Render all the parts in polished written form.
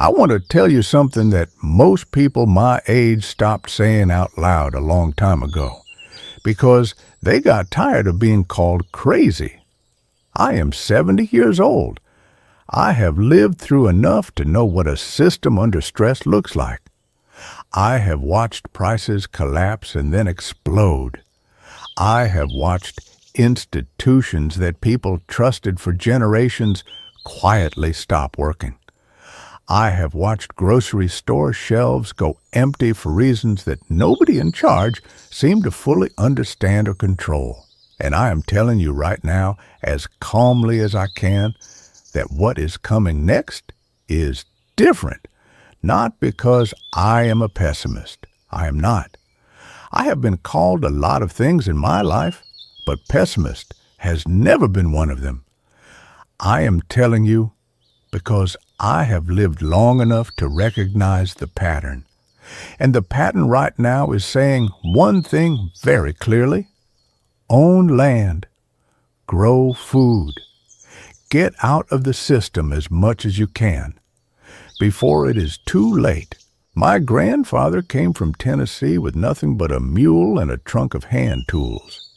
I want to tell you something that most people my age stopped saying out loud a long time ago because they got tired of being called crazy. I am 70 years old. I have lived through enough to know what a system under stress looks like. I have watched prices collapse and then explode. I have watched institutions that people trusted for generations quietly stop working. I have watched grocery store shelves go empty for reasons that nobody in charge seemed to fully understand or control. And I am telling you right now, as calmly as I can, that what is coming next is different. Not because I am a pessimist. I am not. I have been called a lot of things in my life, but pessimist has never been one of them. I am telling you because I have lived long enough to recognize the pattern. And the pattern right now is saying one thing very clearly: own land, grow food, get out of the system as much as you can before it is too late. My grandfather came from Tennessee with nothing but a mule and a trunk of hand tools.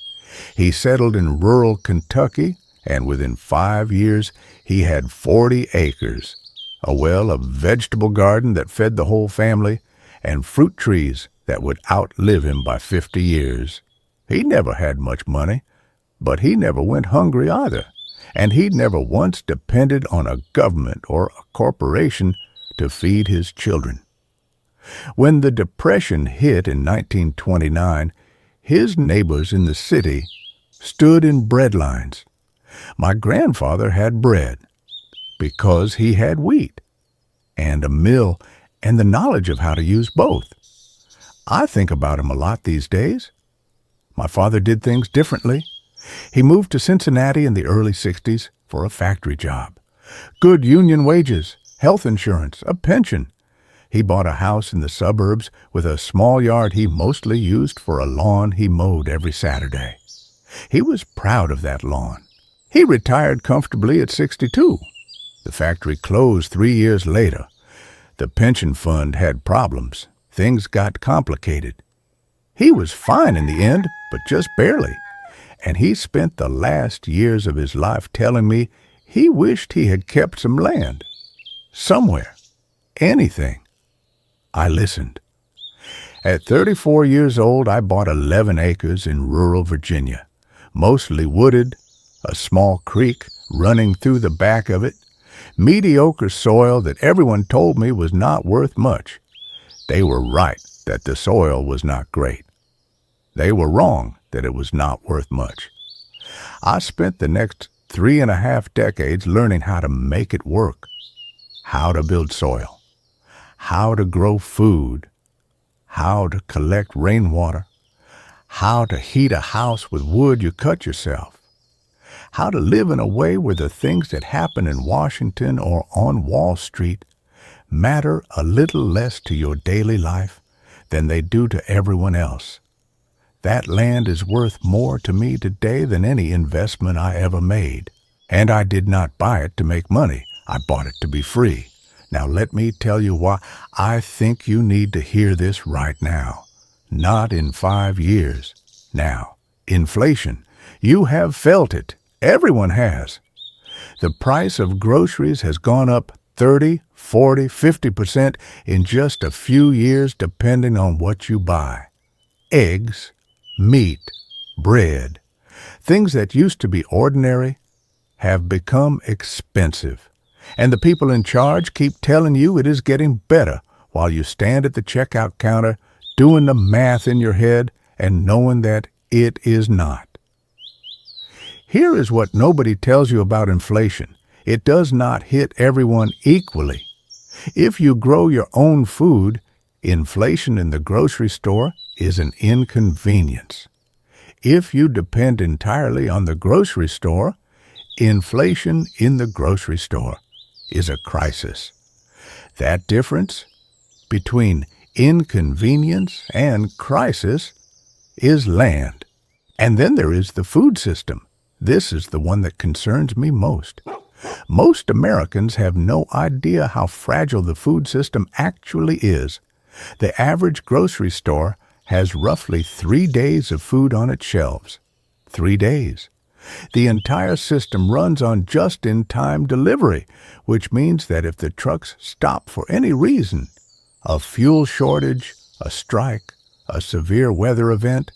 He settled in rural Kentucky, and within 5 years he had 40 acres, a well, a vegetable garden that fed the whole family, and fruit trees that would outlive him by 50 years. He never had much money, but he never went hungry either, and he never once depended on a government or a corporation to feed his children. When the Depression hit in 1929, his neighbors in the city stood in bread lines. My grandfather had bread because he had wheat and a mill and the knowledge of how to use both. I think about him a lot these days. My father did things differently. He moved to Cincinnati in the early 60s for a factory job. Good union wages, health insurance, a pension. He bought a house in the suburbs with a small yard he mostly used for a lawn he mowed every Saturday. He was proud of that lawn. He retired comfortably at 62. The factory closed 3 years later. The pension fund had problems. Things got complicated. He was fine in the end, but just barely. And he spent the last years of his life telling me he wished he had kept some land. Somewhere. Anything. I listened. At 34 years old, I bought 11 acres in rural Virginia, mostly wooded, a small creek running through the back of it, mediocre soil that everyone told me was not worth much. They were right that the soil was not great. They were wrong that it was not worth much. I spent the next 3.5 decades learning how to make it work, how to build soil, how to grow food, how to collect rainwater, how to heat a house with wood you cut yourself, how to live in a way where the things that happen in Washington or on Wall Street matter a little less to your daily life than they do to everyone else. That land is worth more to me today than any investment I ever made. And I did not buy it to make money. I bought it to be free. Now let me tell you why I think you need to hear this right now. Not in 5 years. Now, inflation. You have felt it. Everyone has. The price of groceries has gone up 30, 40, 50% in just a few years depending on what you buy. Eggs, meat, bread, things that used to be ordinary have become expensive. And the people in charge keep telling you it is getting better while you stand at the checkout counter doing the math in your head and knowing that it is not. Here is what nobody tells you about inflation. It does not hit everyone equally. If you grow your own food, inflation in the grocery store is an inconvenience. If you depend entirely on the grocery store, inflation in the grocery store is a crisis. That difference between inconvenience and crisis is land. And then there is the food system. This is the one that concerns me most. Most Americans have no idea how fragile the food system actually is. The average grocery store has roughly 3 days of food on its shelves. 3 days. The entire system runs on just-in-time delivery, which means that if the trucks stop for any reason, a fuel shortage, a strike, a severe weather event,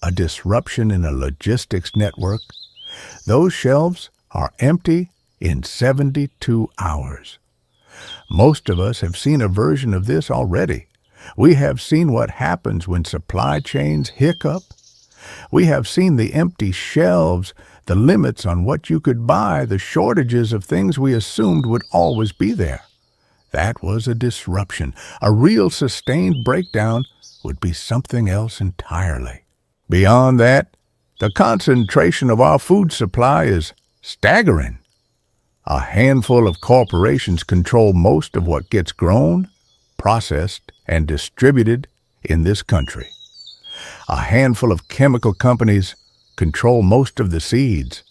a disruption in a logistics network, those shelves are empty in 72 hours. Most of us have seen a version of this already. We have seen what happens when supply chains hiccup. We have seen the empty shelves, the limits on what you could buy, the shortages of things we assumed would always be there. That was a disruption. A real sustained breakdown would be something else entirely. Beyond that, the concentration of our food supply is staggering. A handful of corporations control most of what gets grown, processed, and distributed in this country. A handful of chemical companies control most of the seeds.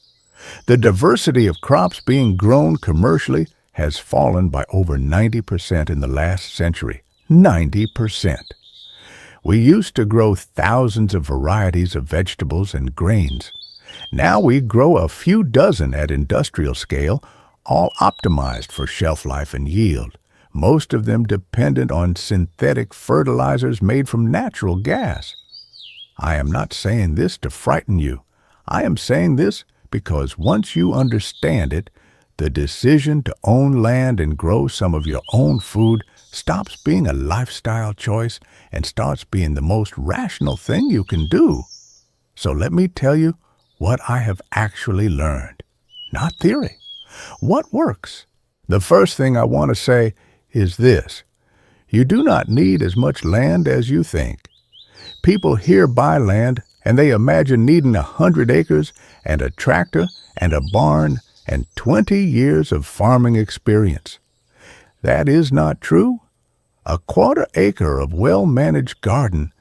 The diversity of crops being grown commercially has fallen by over 90% in the last century. 90%. We used to grow thousands of varieties of vegetables and grains. Now we grow a few dozen at industrial scale, all optimized for shelf life and yield, most of them dependent on synthetic fertilizers made from natural gas. I am not saying this to frighten you. I am saying this because once you understand it, the decision to own land and grow some of your own food stops being a lifestyle choice and starts being the most rational thing you can do. So let me tell you what I have actually learned. Not theory. What works? The first thing I want to say is this. You do not need as much land as you think. People here buy land and they imagine needing 100 acres and a tractor and a barn and 20 years of farming experience. That is not true. A quarter-acre of well-managed garden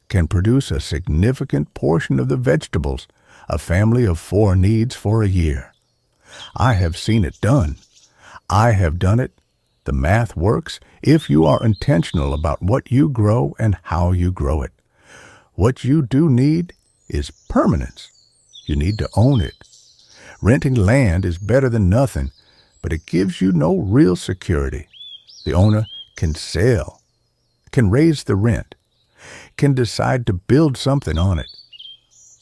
can produce a significant portion of the vegetables a family of 4 needs for a year. I have seen it done. I have done it. The math works if you are intentional about what you grow and how you grow it. What you do need is permanence. You need to own it. Renting land is better than nothing, but it gives you no real security. The owner can sell, can raise the rent, can decide to build something on it.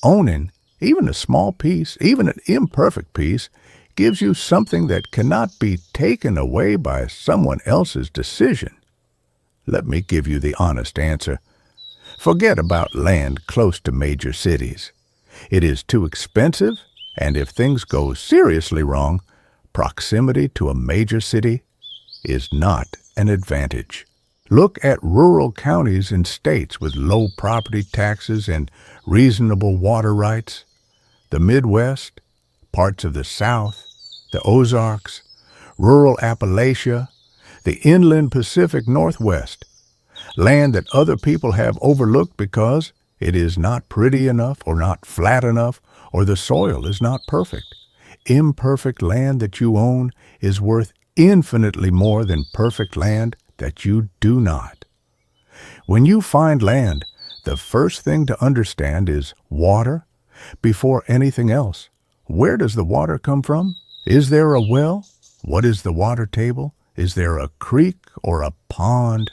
Owning, even a small piece, even an imperfect piece, gives you something that cannot be taken away by someone else's decision. Let me give you the honest answer. Forget about land close to major cities. It is too expensive, and if things go seriously wrong, proximity to a major city is not an advantage. Look at rural counties in states with low property taxes and reasonable water rights. The Midwest, parts of the South, the Ozarks, rural Appalachia, the inland Pacific Northwest, land that other people have overlooked because it is not pretty enough or not flat enough or the soil is not perfect. Imperfect land that you own is worth infinitely more than perfect land that you do not. When you find land, the first thing to understand is water before anything else. Where does the water come from? Is there a well? What is the water table? Is there a creek or a pond?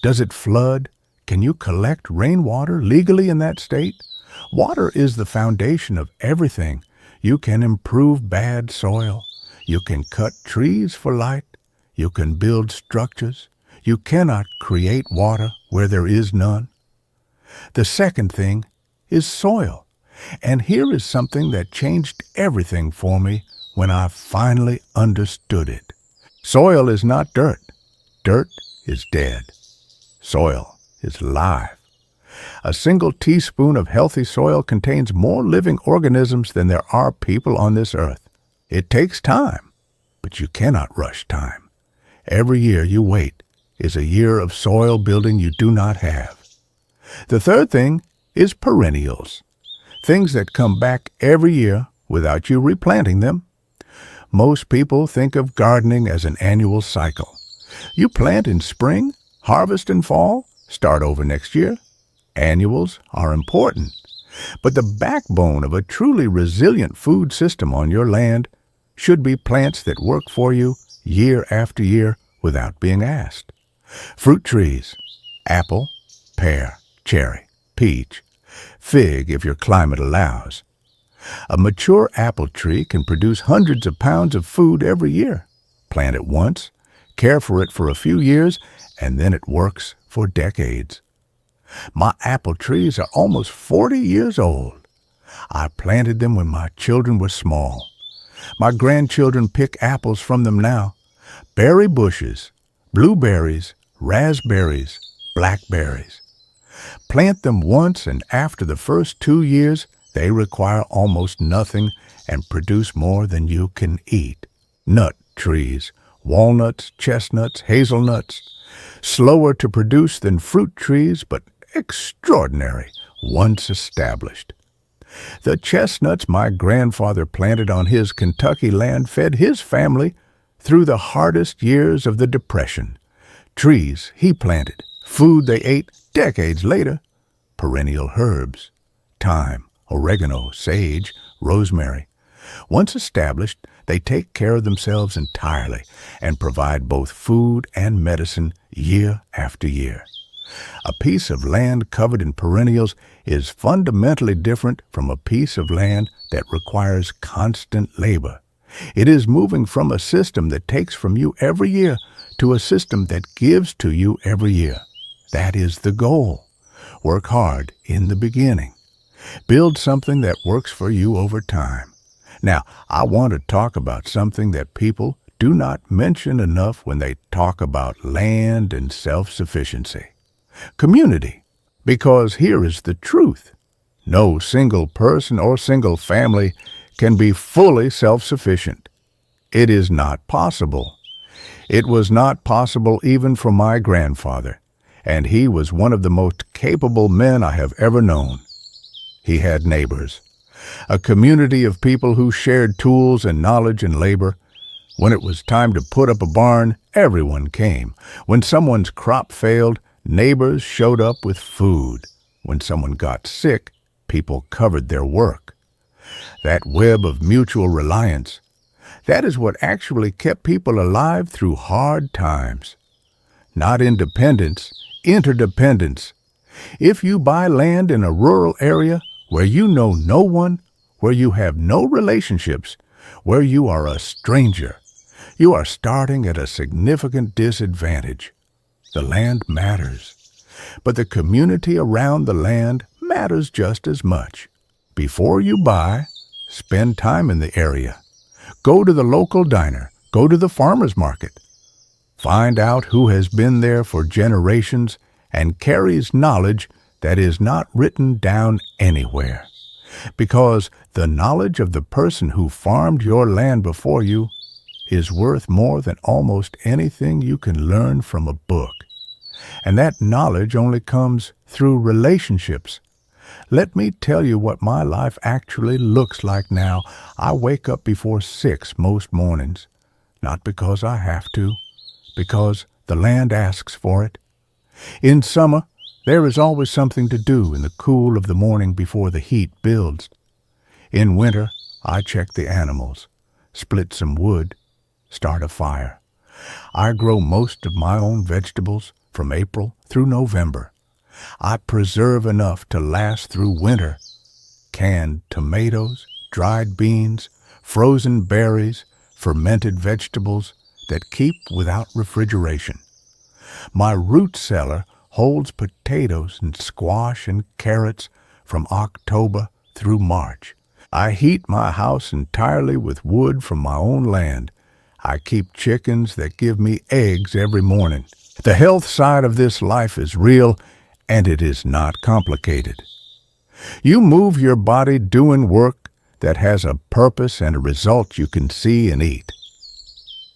Does it flood? Can you collect rainwater legally in that state? Water is the foundation of everything. You can improve bad soil. You can cut trees for light. You can build structures. You cannot create water where there is none. The second thing is soil. And here is something that changed everything for me when I finally understood it. Soil is not dirt. Dirt is dead. Soil is alive. A single teaspoon of healthy soil contains more living organisms than there are people on this earth. It takes time, but you cannot rush time. Every year you wait is a year of soil building you do not have. The third thing is perennials, things that come back every year without you replanting them. Most people think of gardening as an annual cycle. You plant in spring, harvest in fall, start over next year. Annuals are important. But the backbone of a truly resilient food system on your land should be plants that work for you year after year without being asked. Fruit trees: apple, pear, cherry, peach, fig if your climate allows. A mature apple tree can produce hundreds of pounds of food every year. Plant it once, care for it for a few years, and then it works for decades. My apple trees are almost 40 years old. I planted them when my children were small. My grandchildren pick apples from them now. Berry bushes, blueberries, raspberries, blackberries. Plant them once, and after the first 2 years, they require almost nothing and produce more than you can eat. Nut trees: walnuts, chestnuts, hazelnuts. Slower to produce than fruit trees, but extraordinary once established. The chestnuts my grandfather planted on his Kentucky land fed his family through the hardest years of the Depression. Trees he planted, food they ate decades later: perennial herbs: thyme, oregano, sage, rosemary. Once established, they take care of themselves entirely and provide both food and medicine year after year. A piece of land covered in perennials is fundamentally different from a piece of land that requires constant labor. It is moving from a system that takes from you every year to a system that gives to you every year. That is the goal. Work hard in the beginning. Build something that works for you over time. Now, I want to talk about something that people do not mention enough when they talk about land and self-sufficiency: community. Because here is the truth. No single person or single family can be fully self-sufficient. It is not possible. It was not possible even for my grandfather, and he was one of the most capable men I have ever known. He had neighbors, a community of people who shared tools and knowledge and labor. When it was time to put up a barn, everyone came. When someone's crop failed, neighbors showed up with food. When someone got sick, people covered their work. That web of mutual reliance, that is what actually kept people alive through hard times. Not independence, interdependence. If you buy land in a rural area where you know no one, where you have no relationships, where you are a stranger, you are starting at a significant disadvantage. The land matters, but the community around the land matters just as much. Before you buy, spend time in the area. Go to the local diner. Go to the farmer's market. Find out who has been there for generations and carries knowledge that is not written down anywhere. Because the knowledge of the person who farmed your land before you is worth more than almost anything you can learn from a book. And that knowledge only comes through relationships. Let me tell you what my life actually looks like now. I wake up before 6 most mornings, not because I have to, because the land asks for it. In summer, there is always something to do in the cool of the morning before the heat builds. In winter, I check the animals, split some wood, start a fire. I grow most of my own vegetables from April through November. I preserve enough to last through winter. Canned tomatoes, dried beans, frozen berries, fermented vegetables that keep without refrigeration. My root cellar holds potatoes and squash and carrots from October through March. I heat my house entirely with wood from my own land. I keep chickens that give me eggs every morning. The health side of this life is real, and it is not complicated. You move your body doing work that has a purpose and a result you can see and eat.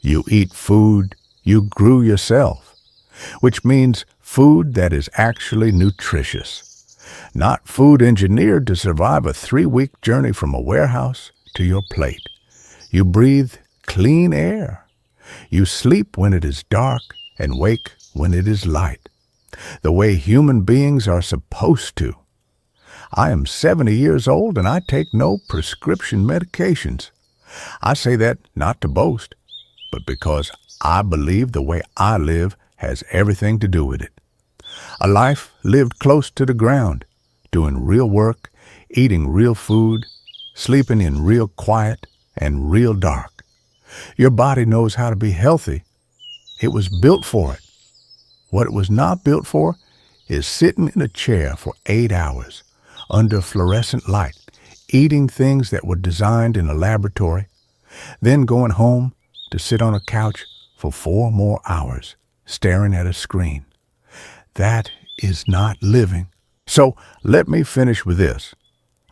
You eat food you grew yourself, which means food that is actually nutritious, not food engineered to survive a 3-week journey from a warehouse to your plate. You breathe clean air. You sleep when it is dark and wake when it is light, the way human beings are supposed to. I am 70 years old and I take no prescription medications. I say that not to boast, but because I believe the way I live has everything to do with it. A life lived close to the ground, doing real work, eating real food, sleeping in real quiet and real dark. Your body knows how to be healthy. It was built for it. What it was not built for is sitting in a chair for 8 hours under fluorescent light, eating things that were designed in a laboratory, then going home to sit on a couch for 4 more hours, staring at a screen. That is not living. So let me finish with this.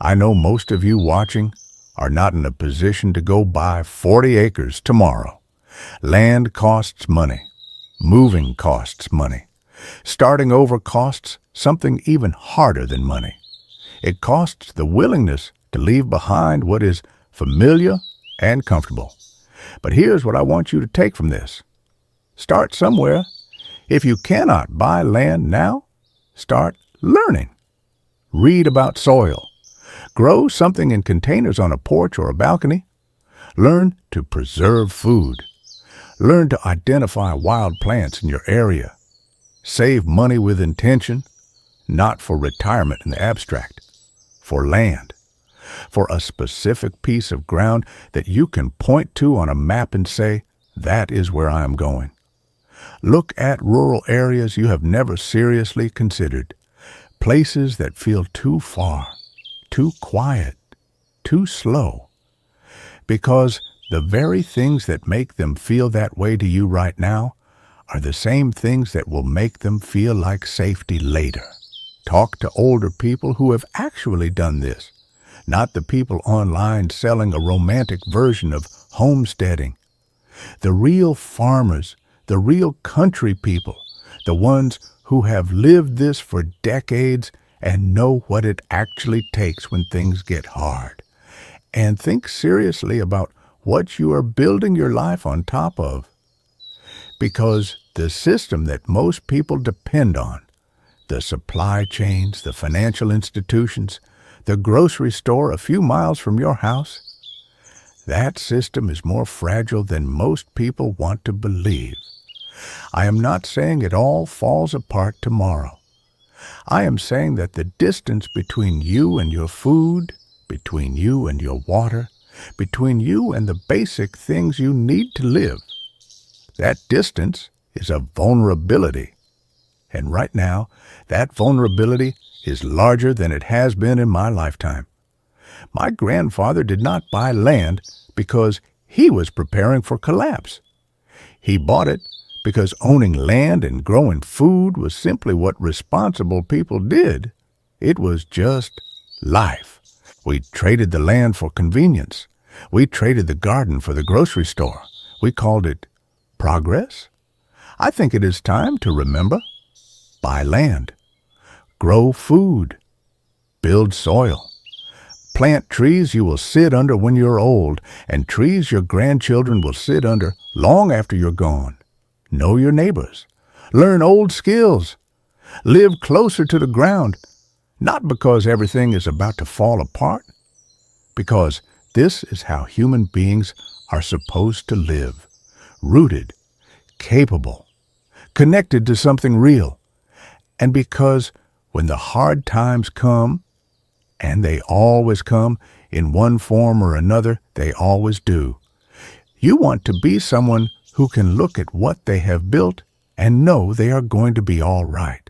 I know most of you watching are not in a position to go buy 40 acres tomorrow. Land costs money. Moving costs money. Starting over costs something even harder than money. It costs the willingness to leave behind what is familiar and comfortable. But here's what I want you to take from this. Start somewhere. If you cannot buy land now, start learning. Read about soil. Grow something in containers on a porch or a balcony. Learn to preserve food. Learn to identify wild plants in your area. Save money with intention, not for retirement in the abstract, for land, for a specific piece of ground that you can point to on a map and say, that is where I am going. Look at rural areas you have never seriously considered, places that feel too far, too quiet, too slow, because the very things that make them feel that way to you right now are the same things that will make them feel like safety later. Talk to older people who have actually done this, not the people online selling a romantic version of homesteading. The real farmers, the real country people, the ones who have lived this for decades and know what it actually takes when things get hard. And think seriously about what you are building your life on top of. Because the system that most people depend on, the supply chains, the financial institutions, the grocery store a few miles from your house, that system is more fragile than most people want to believe. I am not saying it all falls apart tomorrow. I am saying that the distance between you and your food, between you and your water, between you and the basic things you need to live, that distance is a vulnerability. And right now, that vulnerability is larger than it has been in my lifetime. My grandfather did not buy land because he was preparing for collapse. He bought it because owning land and growing food was simply what responsible people did. It was just life. We traded the land for convenience. We traded the garden for the grocery store. We called it progress. I think it is time to remember. Buy land. Grow food. Build soil. Plant trees you will sit under when you're old, and trees your grandchildren will sit under long after you're gone. Know your neighbors. Learn old skills. Live closer to the ground, not because everything is about to fall apart, because this is how human beings are supposed to live, rooted, capable, connected to something real, and because when the hard times come, and they always come in one form or another, they always do, you want to be someone who can look at what they have built and know they are going to be all right.